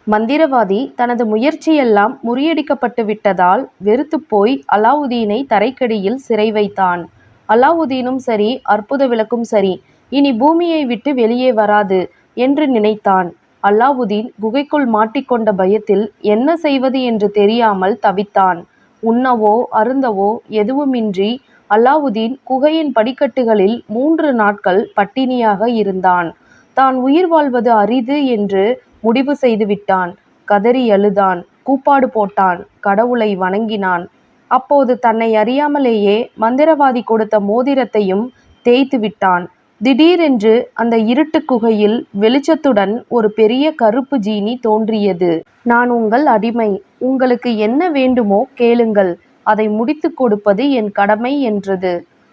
மந்திரவாதி தனது முயற்சியெல்லாம் முறியடிக்கப்பட்டு விட்டதால் வெறுத்துப் போய் அலாவுதீனை தரைக்கடியில் சிறை வைத்தான். அலாவுதீனும் சரி, அற்புத விளக்கும் சரி, இனி பூமியை விட்டு வெளியே வராது என்று நினைத்தான். அலாவுதீன் குகைக்குள் மாட்டிக்கொண்ட பயத்தில் என்ன செய்வது என்று தெரியாமல் தவித்தான். உண்ணவோ அருந்தவோ எதுவுமின்றி அலாவுதீன் குகையின் படிக்கட்டுகளில் 3 நாட்கள் பட்டினியாக இருந்தான். தான் உயிர் வாழ்வது அரிது என்று முடிவு செய்துவிட்டான். கதறி அழுதான், கூப்பாடு போட்டான், கடவுளை வணங்கினான். அப்போது தன்னை அறியாமலேயே மந்திரவாதி கொடுத்த மோதிரத்தையும் தேய்த்து விட்டான். திடீரென்று அந்த இருட்டு குகையில் வெளிச்சத்துடன் ஒரு பெரிய கருப்பு ஜீனி தோன்றியது. நான் உங்கள் அடிமை, உங்களுக்கு என்ன வேண்டுமோ கேளுங்கள், அதை முடித்து கொடுப்பது என் கடமை என்றது.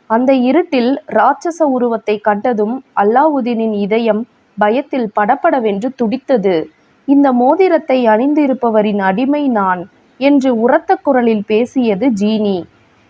அந்த இருட்டில் ராட்சச உருவத்தை கண்டதும் அல்லாவுதீனின் இதயம் பயத்தில் படபடவென்று துடித்தது. இந்த மோதிரத்தை அணிந்திருப்பவரின் அடிமை நான் என்று உரத்த குரலில் பேசியது ஜீனி.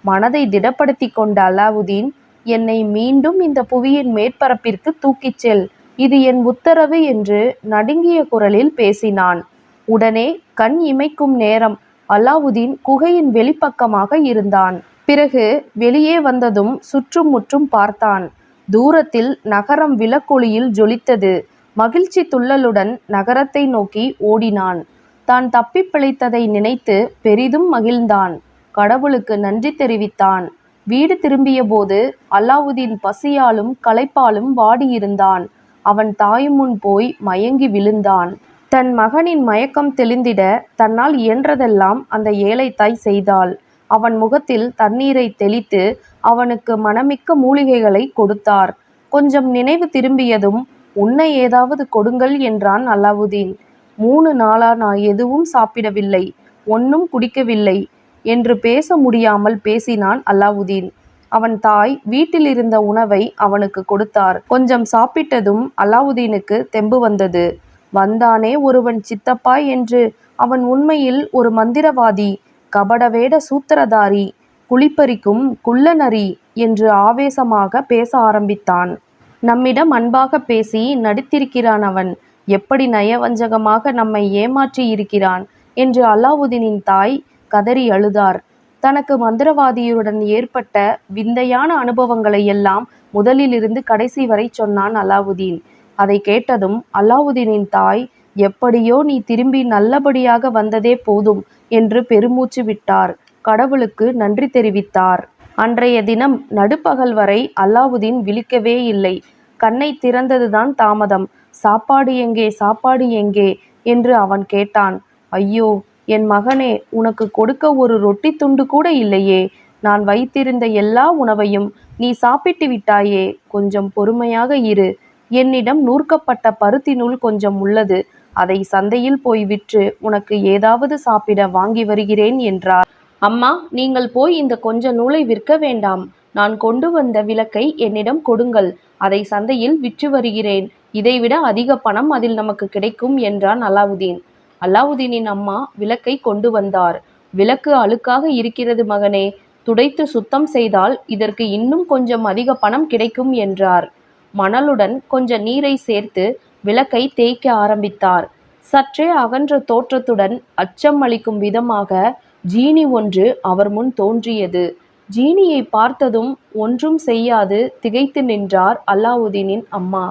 மனதை திடப்படுத்தி கொண்ட அலாவுதீன், என்னை மீண்டும் இந்த புவியின் மேற்பரப்பிற்கு தூக்கிச் செல், இது என் உத்தரவு என்று நடுங்கிய குரலில் பேசினான். உடனே கண் இமைக்கும் நேரம் அலாவுதீன் குகையின் வெளிப்பக்கமாக இருந்தான். பிறகு வெளியே வந்ததும் சுற்றும் முற்றும் பார்த்தான். தூரத்தில் நகரம் விளக்கொளியில் ஜொலித்தது. மகிழ்ச்சி துள்ளலுடன் நகரத்தை நோக்கி ஓடினான். தான் தப்பி பிழைத்ததை நினைத்து பெரிதும் மகிழ்ந்தான். கடவுளுக்கு நன்றி தெரிவித்தான். வீடு திரும்பிய போது அலாவுதீன் பசியாலும் களைப்பாலும் வாடியிருந்தான். அவன் தாயும் முன் போய் மயங்கி விழுந்தான். தன் மகனின் மயக்கம் தெளிந்திட தன்னால் இயன்றதெல்லாம் அந்த ஏழை தாய் செய்தாள். அவன் முகத்தில் தண்ணீரை தெளித்து அவனுக்கு மணமிக்க மூலிகைகளை கொடுத்தார். கொஞ்சம் நினைவு திரும்பியதும், உண்ண ஏதாவது கொடுங்கள் என்றான் அலாவுதீன். 3 நாளா நான் எதுவும் சாப்பிடவில்லை, ஒன்னும் குடிக்கவில்லை என்று பேச முடியாமல் பேசினான் அலாவுதீன். அவன் தாய் வீட்டில் இருந்த உணவை அவனுக்கு கொடுத்தார். கொஞ்சம் சாப்பிட்டதும் அலாவுதீனுக்கு தெம்பு வந்தது. வந்தானே ஒருவன் சித்தப்பா என்று! அவன் உண்மையில் ஒரு மந்திரவாதி, கபடவேட சூத்திரதாரி, குளிப்பறிக்கும் குள்ளநரி என்று ஆவேசமாக பேச ஆரம்பித்தான். நம்மிடம் அன்பாக பேசி நடித்திருக்கிறான் அவன். எப்படி நயவஞ்சகமாக நம்மை ஏமாற்றி இருக்கிறான் என்று அலாவுதீனின் தாய் கதறி அழுதார். தனக்கு மந்திரவாதியுடன் ஏற்பட்ட விந்தையான அனுபவங்களை எல்லாம் முதலிலிருந்து கடைசி வரை சொன்னான் அலாவுதீன். அதை கேட்டதும் அலாவுதீனின் தாய், எப்படியோ நீ திரும்பி நல்லபடியாக வந்ததே போதும் என்று பெருமூச்சு விட்டார். கடவுளுக்கு நன்றி தெரிவித்தார். அன்றைய தினம் நடுப்பகல் வரை அலாவுதீன் விழிக்கவே இல்லை. கண்ணை திறந்ததுதான் தாமதம். சாப்பாடு எங்கே, சாப்பாடு எங்கே என்று அவன் கேட்டான். ஐயோ என் மகனே, உனக்கு கொடுக்க ஒரு ரொட்டி துண்டு கூட இல்லையே. நான் வைத்திருந்த எல்லா உணவையும் நீ சாப்பிட்டு விட்டாயே. கொஞ்சம் பொறுமையாக இரு. என்னிடம் நூற்கப்பட்ட பருத்தி நூல் கொஞ்சம் உள்ளது. அதை சந்தையில் போய் விற்று உனக்கு ஏதாவது சாப்பிட வாங்கி வருகிறேன் என்றார். அம்மா, நீங்கள் போய் இந்த கொஞ்ச நூலை விற்க வேண்டாம். நான் கொண்டு வந்த விளக்கை என்னிடம் கொடுங்கள். அதை சந்தையில் விற்று வருகிறேன். இதைவிட அதிக பணம் அதில் நமக்கு கிடைக்கும் என்றான் அலாவுதீன். அலாவுதீனின் அம்மா விளக்கை கொண்டு வந்தார். விளக்கு அழுக்காக இருக்கிறது மகனே, துடைத்து சுத்தம் செய்தால் இதற்கு இன்னும் கொஞ்சம் அதிக பணம் கிடைக்கும் என்றார். மணலுடன் கொஞ்ச நீரை சேர்த்து விளக்கை தேய்க்க ஆரம்பித்தார். சற்றே அகன்ற தோற்றத்துடன் அச்சம் அளிக்கும் விதமாக ஜீனி ஒன்று அவர் முன் தோன்றியது. ஜீனியை பார்த்ததும் ஒன்றும் செய்யாது திகைத்து நின்றார் அலாவுதீனின் அம்மா.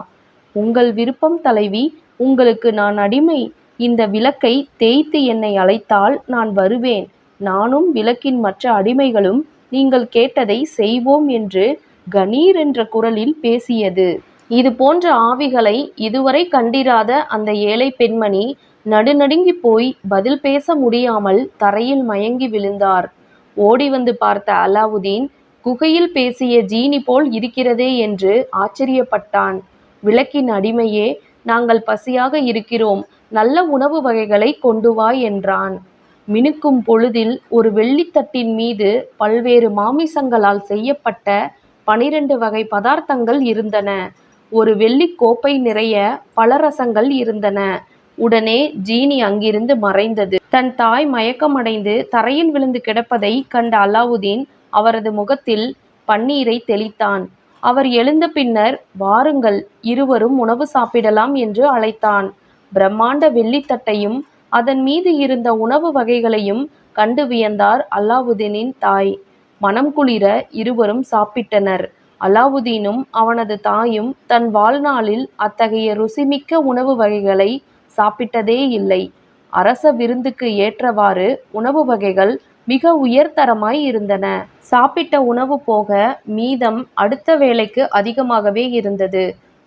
உங்கள் விருப்பம் தலைவி, உங்களுக்கு நான் அடிமை. இந்த விளக்கை தேய்த்து என்னை அழைத்தால் நான் வருவேன். நானும் விளக்கின் மற்ற அடிமைகளும் நீங்கள் கேட்டதை செய்வோம் என்று கணீர் என்ற குரலில் பேசியது. இது போன்ற ஆவிகளை இதுவரை கண்டிராத அந்த ஏழை பெண்மணி நடுநடுங்கி போய் பதில் பேச முடியாமல் தரையில் மயங்கி விழுந்தார். ஓடி வந்து பார்த்த அலாவுதீன், குகையில் பேசிய ஜீனி போல் இருக்கிறதே என்று ஆச்சரியப்பட்டான். விளக்கின் அடிமையே, நாங்கள் பசியாக இருக்கிறோம், நல்ல உணவு வகைகளை கொண்டு வா என்றான். மினுக்கும் பொழுதில் ஒரு வெள்ளித்தட்டின் மீது பல்வேறு மாமிசங்களால் செய்யப்பட்ட 12 வகை பதார்த்தங்கள் இருந்தன. ஒரு வெள்ளி கோப்பை நிறைய பலரசங்கள் இருந்தன. உடனே ஜீனி அங்கிருந்து மறைந்தது. தன் தாய் மயக்கமடைந்து தரையில் விழுந்து கிடப்பதை கண்ட அலாவுதீன் அவரது முகத்தில் பன்னீரை தெளித்தான். அவர் எழுந்த பின்னர், வாருங்கள், இருவரும் உணவு சாப்பிடலாம் என்று அழைத்தான். பிரம்மாண்ட வெள்ளித்தட்டையும் அதன் மீது இருந்த உணவு வகைகளையும் கண்டு வியந்தார் அல்லாவுதீனின் தாய். மனம் குளிர இருவரும் சாப்பிட்டனர். அல்லாவுதீனும் அவனது தாயும் தன் வாழ்நாளில் அத்தகைய ருசிமிக்க உணவு வகைகளை சாப்பிட்டதே இல்லை. அரச விருந்துக்கு ஏற்றவாறு உணவு வகைகள் மிக உயர்தரமாய் இருந்தன. சாப்பிட்ட உணவு போக மீதம் அடுத்த வேளைக்கு அதிகமாகவே இருந்தது.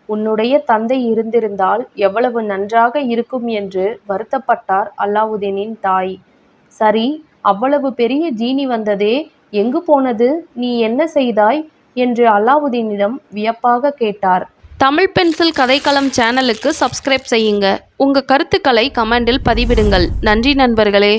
உன்னுடைய தந்தை இருந்திருந்தால் எவ்வளவு நன்றாக இருக்கும் என்று வருத்தப்பட்டார் அல்லாவுதீனின் தாய். சரி, அவ்வளவு பெரிய ஜீனி வந்ததே, எங்கு போனது? நீ என்ன செய்தாய் என்று அல்லாவுதீனிடம் வியப்பாக கேட்டார். தமிழ் பென்சில் கதைக்களம் சேனலுக்கு சப்ஸ்கிரைப் செய்யுங்க. உங்க கருத்துக்களை கமெண்டில் பதிவிடுங்கள். நன்றி நண்பர்களே.